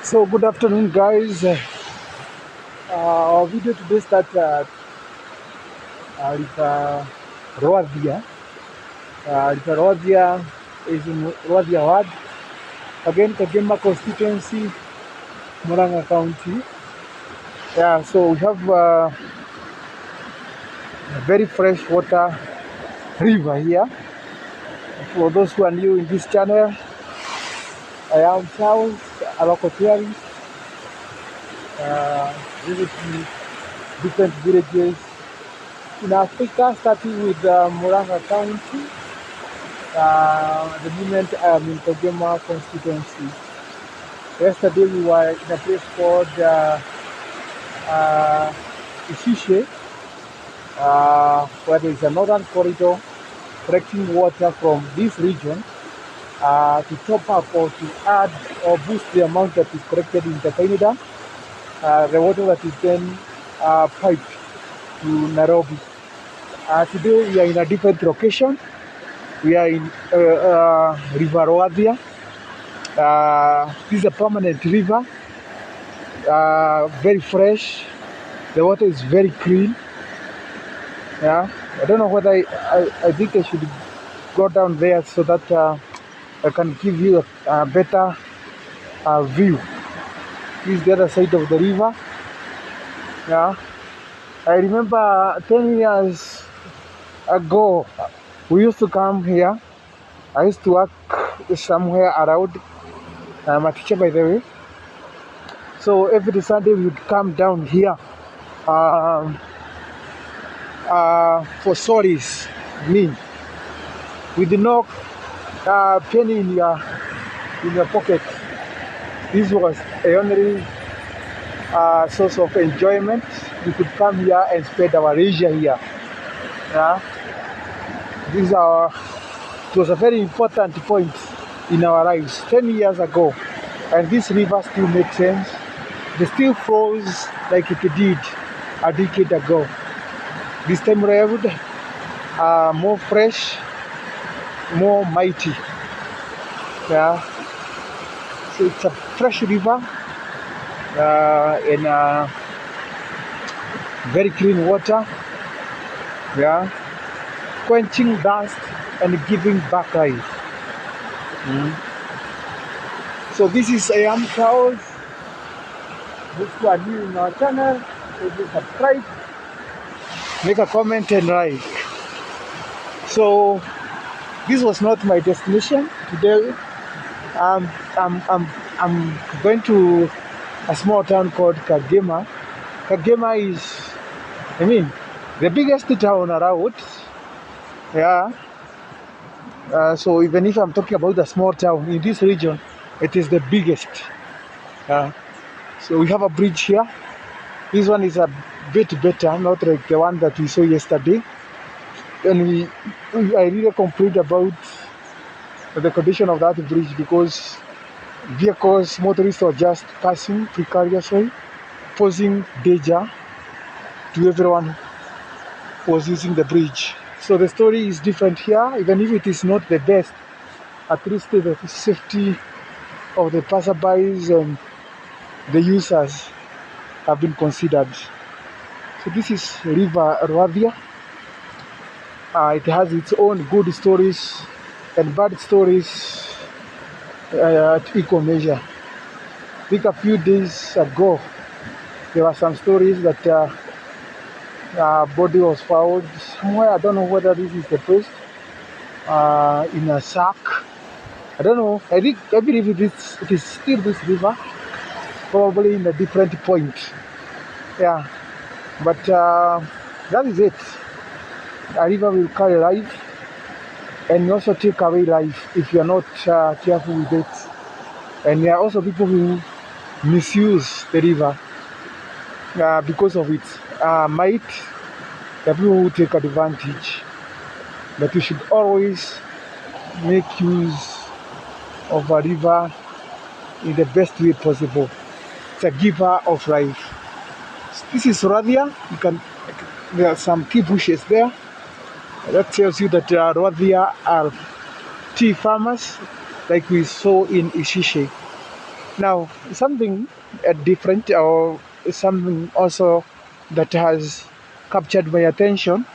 So good afternoon, guys. Our video today starts with Rwathia. Rwathia is in Rwathia Ward. Again, Kagema constituency, Muranga County. Yeah, so we have a very fresh water river here. For those who are new in this channel, I am Charles, a local tourist. Visiting different villages in Africa, starting with Muranga County. The moment I am in Kagema constituency. Yesterday we were in a place called Ishishe, where there is a northern corridor collecting water from this region to top up or to add or boost the amount that is collected in the tiny dam, the water that is then piped to Nairobi. Today we are in a different location. We are in River Rwathia. This is a permanent river, very fresh. The water is very clean. Yeah, I don't know whether I think I should go down there so that I can give you a better view. This is the other side of the river. Yeah, I remember 10 years ago we used to come here. I used to work somewhere around. I'm a teacher, by the way. So every Sunday we would come down here for stories. With no penny in your pocket. This was the only source of enjoyment. We could come here and spend our leisure here. Yeah, it was a very important point in our lives 10 years ago, and this river still makes sense. It still flows like it did a decade ago. This time around, more fresh, more mighty. Yeah, so it's a fresh river and very clean water. Yeah, quenching dust and giving back life. So this is I am Charles. If you are new in our channel, please subscribe, make a comment and like. So this was not my destination today. I'm going to a small town called Kagema. Kagema is, the biggest town around. Yeah. So even if I'm talking about a small town in this region, it is the biggest. So we have a bridge here. This one is a bit better, not like the one that we saw yesterday. And I really complained about the condition of that bridge because vehicles, motorists are just passing precariously, posing danger to everyone who was using the bridge. So the story is different here, even if it is not the best. At least the safety of the passerbys and the users have been considered. So this is River Rwathia. It has its own good stories and bad stories at equal measure. I think a few days ago there were some stories that body was found somewhere. I don't know whether this is the place, in a sack. I don't know. I believe it is still this river, probably in a different point. Yeah, but that is it. A river will carry life and also take away life if you are not careful with it. And there are also people who misuse the river because of its might. There are people who take advantage. But we should always make use of a river in the best way possible. It's a giver of life. This is Rwathia. There are some tea bushes there. That tells you that Rwathia are tea farmers, like we saw in Ishishe. Now, something different, or something also that has captured my attention.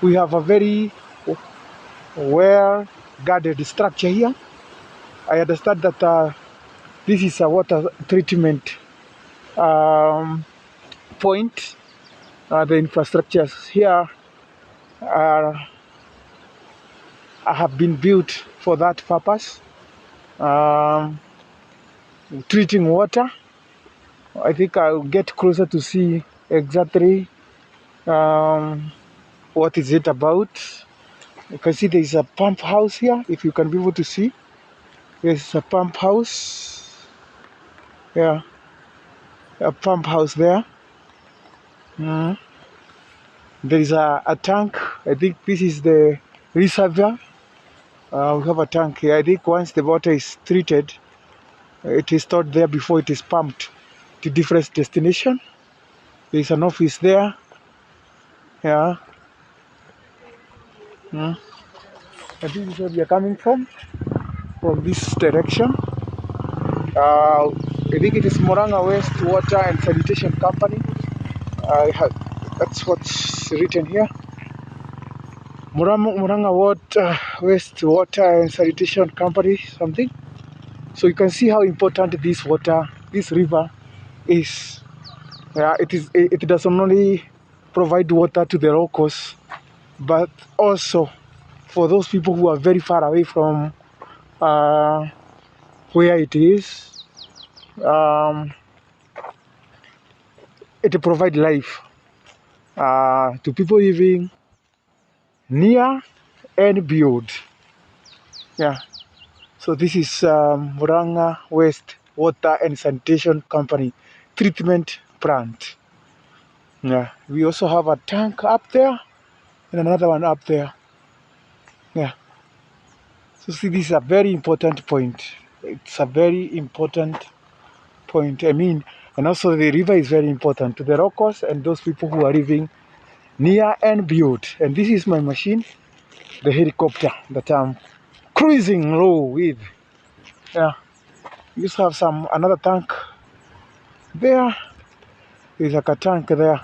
We have a very well guarded structure here. I understand that this is a water treatment um, point. The infrastructures here are, have been built for that purpose, um, treating water. I think I'll get closer to see exactly um, what is it about. You can see there is a pump house here. If you can be able to see, there's a pump house. Yeah, a pump house there. Mm. There is a tank. I think this is the reservoir. We have a tank here. I think once the water is treated, it is stored there before it is pumped to different destination. There is an office there. Yeah. Mm. I think this is where we are coming from this direction. I think it is Murang'a West Water and Sanitation Company. That's what's written here. Murang'a Water, West Water and Sanitation Company, something. So you can see how important this water, this river is. It doesn't only provide water to the locals, but also for those people who are very far away from uh, where it is. It provides life to people living near and beyond. Yeah. So this is Murang'a West Water and Sanitation Company treatment plant. Yeah. We also have a tank up there and another one up there. Yeah. So see, this is a very important point. It's a very important point. I mean, and also the river is very important to the locals and those people who are living near and beyond. And this is my machine, the helicopter that I'm cruising low with. Yeah. We just have another tank there. There's like a tank there.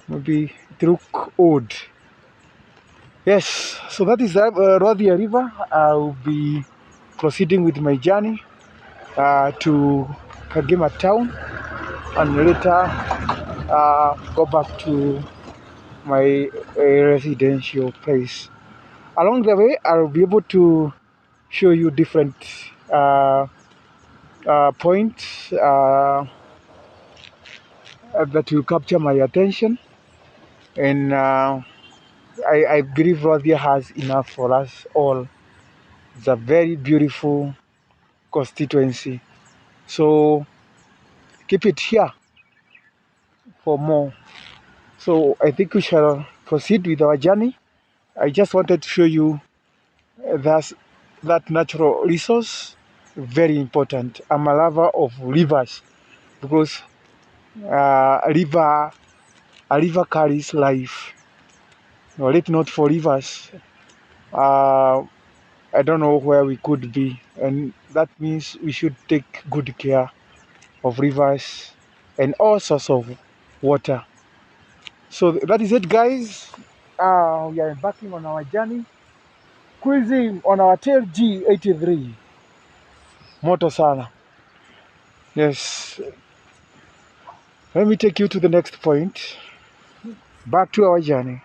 Maybe it look odd. Yes, so that is the Rwathia River. I'll be proceeding with my journey to Kagema town and later go back to my residential place. Along the way, I'll be able to show you different points that will capture my attention, and I believe Rwathia has enough for us all. It's a very beautiful constituency. So keep it here for more. So I think we shall proceed with our journey. I just wanted to show you that natural resource, very important. I'm a lover of rivers because a river carries life. Were it not for rivers, I don't know where we could be, and that means we should take good care of rivers and all sorts of water. So that is it, guys. We are embarking on our journey, cruising on our tail G83. Moto sana. Yes. Let me take you to the next point. Back to our journey.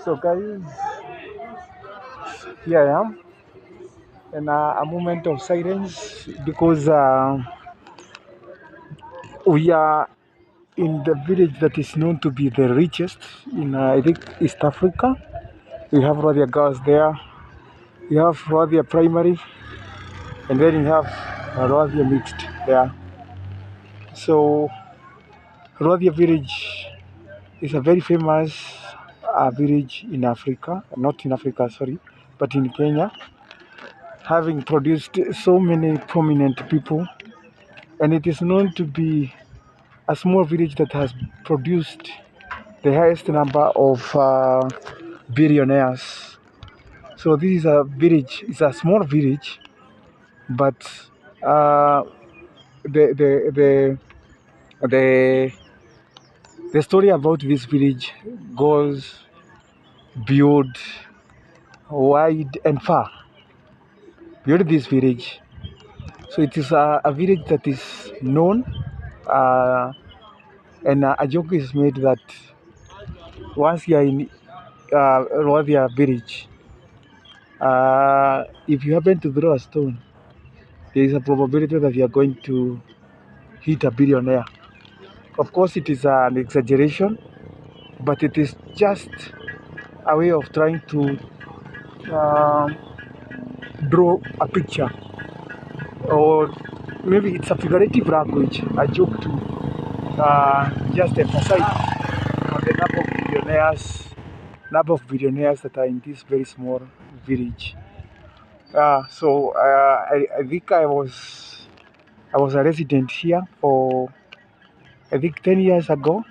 So, guys, here I am in a moment of silence because we are in the village that is known to be the richest in, I think, East Africa. We have Rwathia girls there. We have Rwathia primary, and then we have Rwathia mixed there. So Rwathia village is a very famous village in Africa, not in Africa, sorry, but in Kenya, having produced so many prominent people, and it is known to be a small village that has produced the highest number of billionaires. So this is a village, it's a small village, but uh, the, the, the, the, the story about this village goes beyond wide and far beyond this village. So it is a village that is known, uh, and a joke is made that once you are in Rwathia village, if you happen to throw a stone, there is a probability that you are going to hit a billionaire. Of course, it is an exaggeration, but it is just a way of trying to uh, draw a picture, or maybe it's a figurative language, a joke to just emphasize on the number of billionaires that are in this very small village. I think I was a resident here for I think 10 years ago.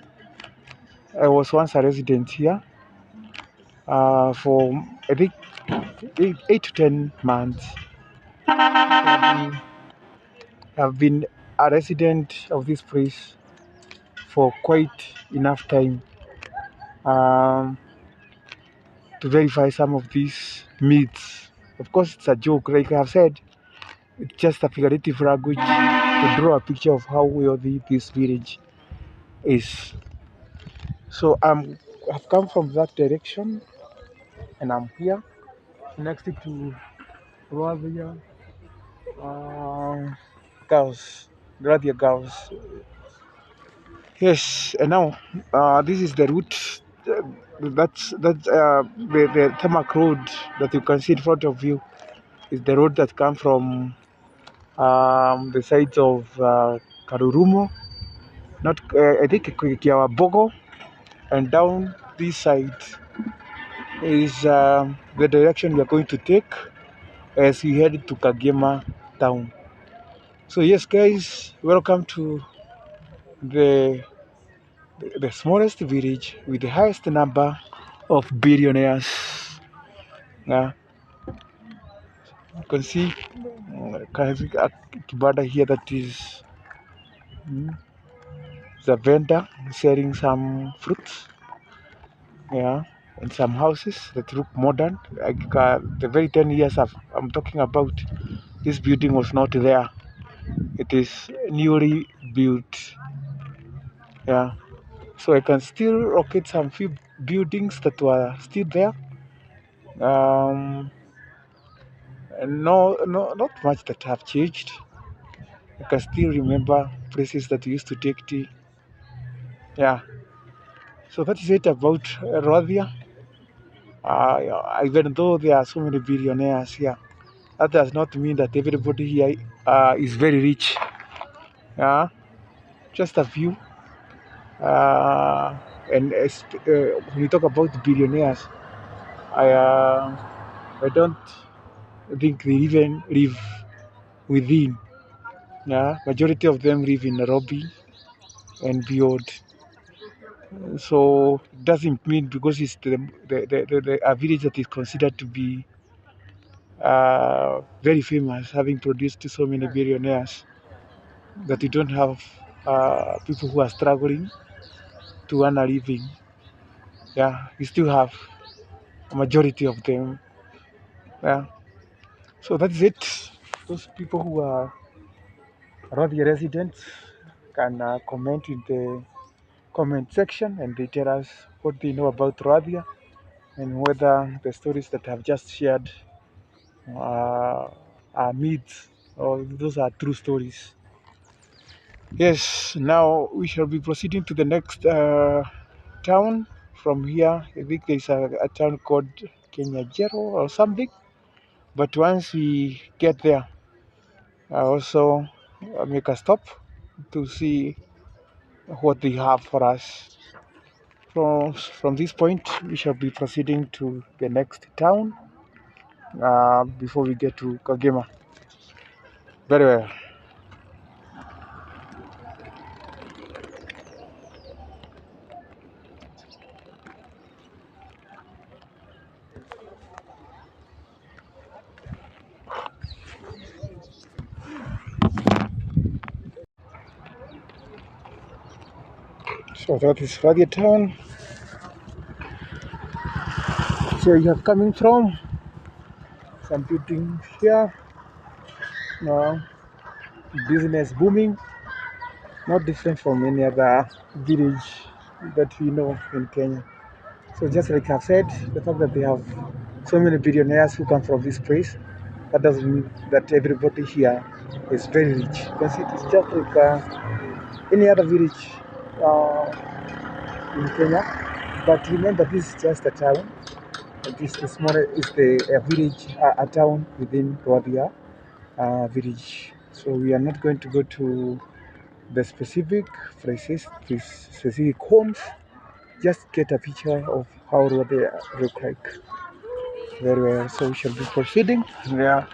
I was once a resident here for I think 8 to 10 months. I've been a resident of this place for quite enough time um, to verify some of these myths. Of course, it's a joke, like I've said. It's just a figurative language to draw a picture of how wealthy this village is. So I've come from that direction, and I'm here next to Rwathia girls, Rwathia girls. Yes, and now this is the route. That's the tarmac road that you can see in front of you is the road that comes from the sides of Karurumo, not I think Bogo, and down this side is the direction we are going to take as we head to Kagema town. So yes, guys, welcome to the the smallest village with the highest number of billionaires. Uh, you can see a kibanda here that is the vendor selling some fruits, yeah, and some houses that look modern. Like the very 10 years I'm talking about, this building was not there. It is newly built, yeah. So I can still locate some few buildings that were still there. Not much that have changed. I can still remember places that we used to take tea. Yeah. So that is it about Rwathia. Even though there are so many billionaires here, that does not mean that everybody here is very rich. Yeah. Just a few. And when you talk about billionaires, I uh, I don't think they even live within. Yeah, majority of them live in Nairobi and beyond. So it doesn't mean because it's a village that is considered to be very famous, having produced so many billionaires, that you don't have people who are struggling to earn a living. Yeah, you still have a majority of them. Yeah, so that's it. Those people who are around the residents can comment in the comment section, and they tell us what they know about Rwathia and whether the stories that I've just shared uh, are myths or those are true stories. Yes, now we shall be proceeding to the next town from here. I think there's a town called Kenyajero or something. But once we get there, I also make a stop to see what they have for us. From this point, we shall be proceeding to the next town before we get to Kagema. Very well. So that is Rwathia town. So you are coming from some buildings here. Uh, Business booming, not different from any other village that we know in Kenya. So just like I've said, the fact that they have so many billionaires who come from this place, that doesn't mean that everybody here is very rich. Because it is just like any other village uh, in Kenya. But remember, this is just a town. This is the small, is the village, a town within Rwathia village. So we are not going to go to the specific places, these specific homes. Just get a picture of how they look like. Very well. So we shall be proceeding. Yeah.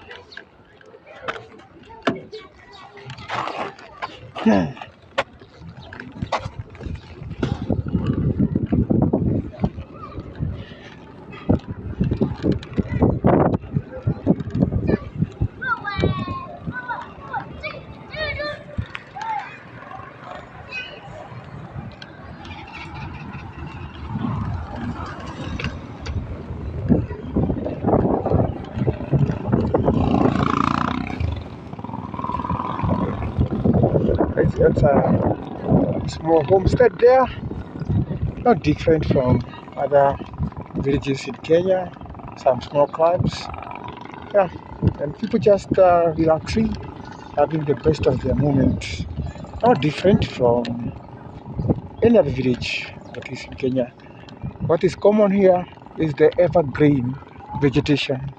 It's a small homestead there, not different from other villages in Kenya. Some small clubs, yeah, and people just relaxing, having the best of their moment. Not different from any other village that is in Kenya. What is common here is the evergreen vegetation.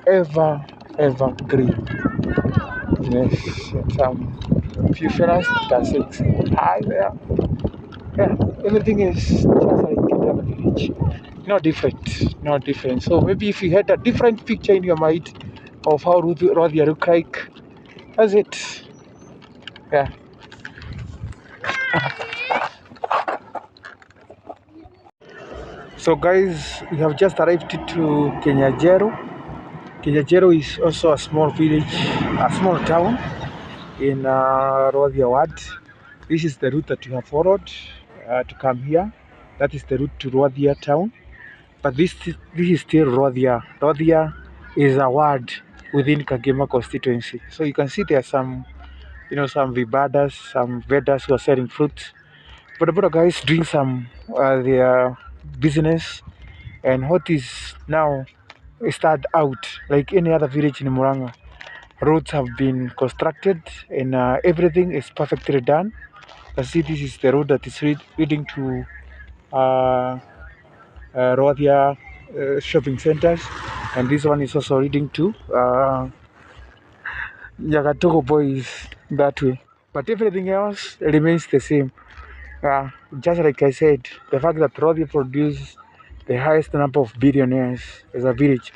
Evergreen. Yes, some few fellas that say hi there. Yeah, everything is just like any other village. No different, no different. So maybe if you had a different picture in your mind of how Rwathia look like, that's it. Yeah. So guys, we have just arrived to Kenyajero. Kenyajero is also a small village, a small town in Rwathia ward. This is the route that we have followed to come here. That is the route to Rwathia town. But this is still Rwathia. Rwathia is a ward within Kagema constituency. So you can see there are some, some vibadas, some vendors who are selling fruit. But guys doing some their business. And what is now start out like any other village in Muranga. Roads have been constructed and everything is perfectly done. You see, this is the road that is leading to Rwathia shopping centers, and this one is also leading to Nyagatogo Boys that way. But everything else remains the same. Just like I said, the fact that Rwathia produces the highest number of billionaires as a village,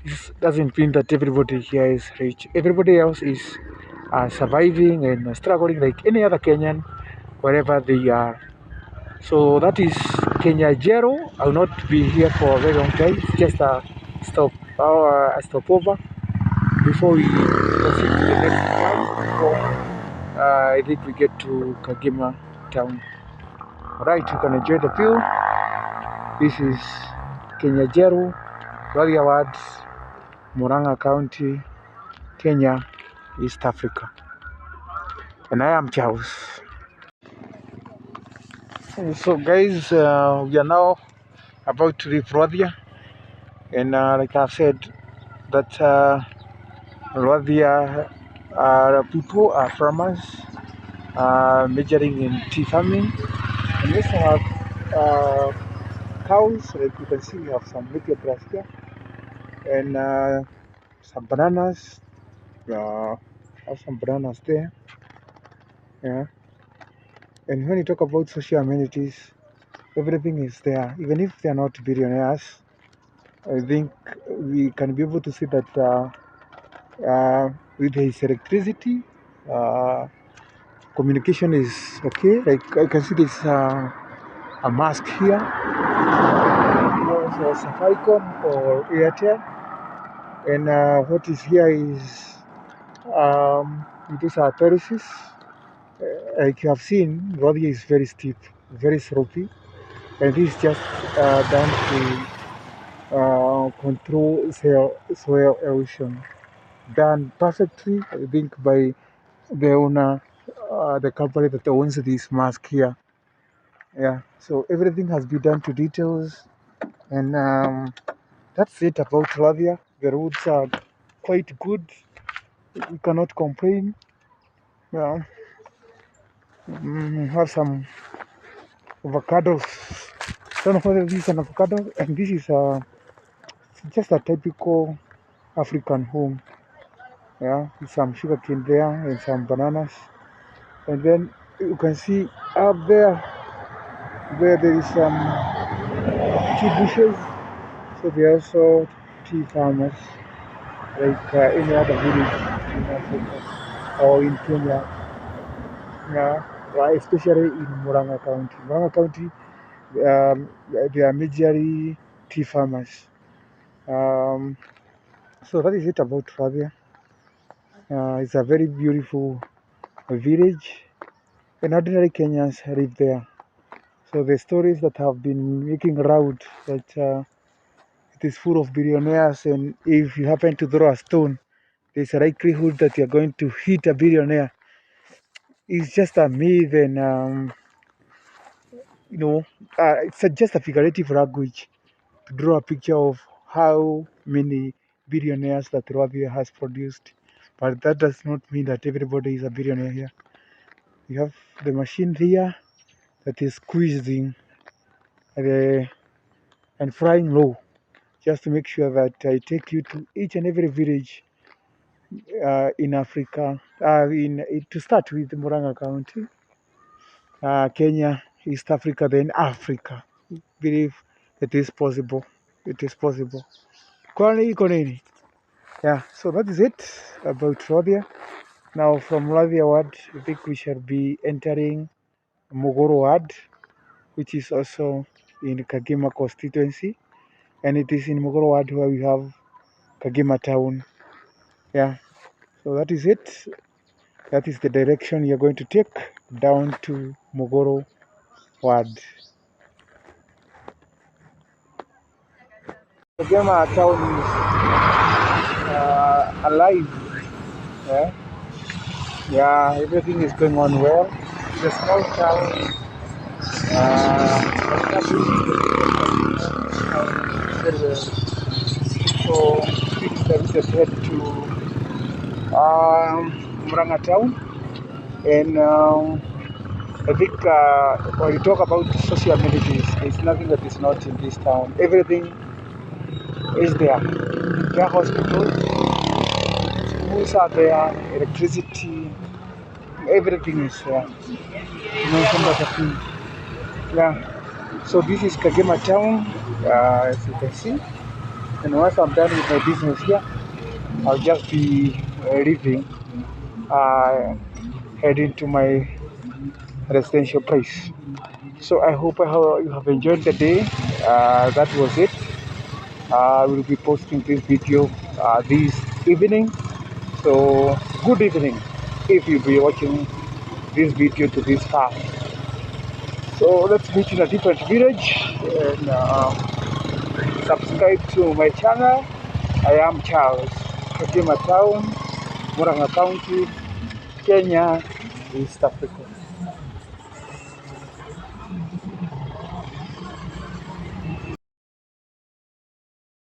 this doesn't mean that everybody here is rich. Everybody else is surviving and struggling like any other Kenyan, wherever they are. So that is Kenyajero. I will not be here for a very long time. It's just a stopover before we proceed to the next town. Before I think we get to Kagema town. Alright, you can enjoy the view. This is Kenyajero, Rwathia Wards, Muranga County, Kenya, East Africa. And I am Charles. So guys, we are now about to leave Rwathia. And like I've said, that Rwathia people are farmers, majoring in tea farming. And we also have cows, like you can see, we have some native grass here, and some bananas. Have some bananas there. Yeah. And when you talk about social amenities, everything is there. Even if they are not billionaires, I think we can be able to see that with his electricity, uh, communication is okay. Like I can see this a mask here, for Safaricom or Airtel. And what is here is these are terraces. Like you have seen, Rwathia is very steep, very slopey, and this is just done to control soil erosion. Done perfectly, I think, by the owner, the company that owns this mask here. Yeah, so everything has been done to details, and that's it about Rwathia. The roads are quite good. We cannot complain. Yeah, have some avocados. I don't know whether this is an avocado, and this is just a typical African home. Yeah, with some sugarcane there and some bananas, and then you can see up there where there is some tea bushes. So they are also tea farmers, like any other village in Africa or in Kenya. Yeah, especially in Murang'a County. Murang'a County, they are majorly tea farmers. Um, so that is it about Rwathia. It's a very beautiful village, and ordinary Kenyans live there. So the stories that have been making round that it is full of billionaires, and if you happen to throw a stone, there's a likelihood that you're going to hit a billionaire. It's just a myth, and you know, it's just a figurative language to draw a picture of how many billionaires that Rwathia has produced. But that does not mean that everybody is a billionaire here. You have the machine here that is squeezing the, and flying low, just to make sure that I take you to each and every village in Africa. To start with Murang'a County, Kenya, East Africa, then Africa. Believe it is possible. It is possible. Kwani iko nini? Yeah, so that is it about Rwathia. Now from Rwathia ward, I think we shall be entering Mogoro ward, which is also in Kagema constituency, and it is in Mogoro ward where we have Kagema town. Yeah, so that is it. That is the direction you're going to take down to Mogoro ward. Kagema town is alive. Yeah? Yeah, everything is going on well. It's a small town. Very well. So we decided to head to Murang'a town, and I think when you talk about social amenities, there's nothing that is not in this town. Everything is there. There are hospitals, schools are there, electricity, everything is there. Yeah. So this is Kagema town, as you can see. And once I'm done with my business here, I'll just be leaving, heading to my residential place. So I hope you have enjoyed the day. That was it. I will be posting this video this evening. So good evening if you'll be watching this video to this far. So let's meet in a different village, and subscribe to my channel. I am Charles, Kagema Town, Murang'a County, Kenya, East Africa.